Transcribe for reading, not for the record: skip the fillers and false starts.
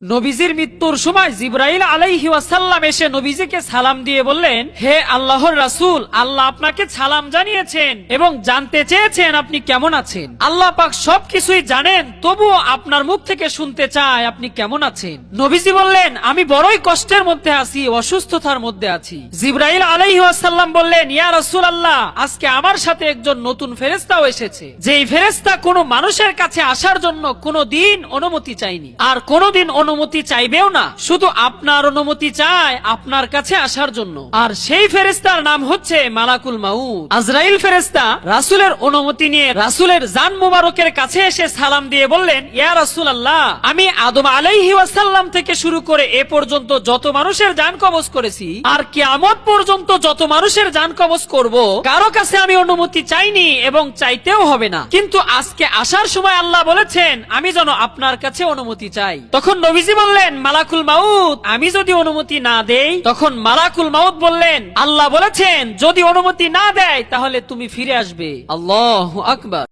নবীজির মৃত্যুর সময় জিবরাইল আলাইহি ওয়াসাল্লাম এসে নবীজিকে সালাম দিয়ে বললেন, হে আল্লাহর রাসূল, আল্লাহ আপনাকে সালাম জানিয়েছেন এবং জানতে চেয়েছেন আপনি কেমন আছেন। আল্লাহ পাক সবকিছুই জানেন, তবুও আপনার মুখ থেকে শুনতে চায় আপনি কেমন আছেন। নবীজি বললেন, আমি বড়ই কষ্টের মধ্যে আছি, অসুস্থতার মধ্যে আছি। জিবরাইল আলাইহি ওয়াসাল্লাম বললেন, ইয়া রাসূলুল্লাহ, আজকে আমার সাথে একজন নতুন ফেরেশতাও এসেছে, যেই ফেরেশতা কোনো মানুষের কাছে আসার জন্য কোনোদিন অনুমতি চায়নি আর কোনোদিন অনুমতি চাইবেও না, শুধু আপনার অনুমতি চায় আপনার কাছে আসার জন্য। আর সেই ফেরেশতার নাম হচ্ছে মালাকুল মাউত, আজরাইল ফেরেশতা। রাসূলের অনুমতি নিয়ে রাসূলের জান মুবারকের কাছে এসে সালাম দিয়ে বললেন, ইয়া রাসূলুল্লাহ, আমি আদম আলাইহি ওয়াসাল্লাম থেকে শুরু করে এ পর্যন্ত যত মানুষের জান কবজ করেছি আর কিয়ামত পর্যন্ত যত মানুষের জান কবজ করব, কারো কাছে আমি অনুমতি চাইনি এবং চাইতেও হবে না। কিন্তু আজকে আসার সময় আল্লাহ বলেছেন আমি যেন আপনার কাছে অনুমতি চাই। তখন নবীজি বললেন, মালাকুল মাউত, আমি যদি অনুমতি না দেই? তখন মালাকুল মাউত বললেন, আল্লাহ বলেছেন যদি অনুমতি না দেয় তাহলে তুমি ফিরে আসবে। আল্লাহু আকবার।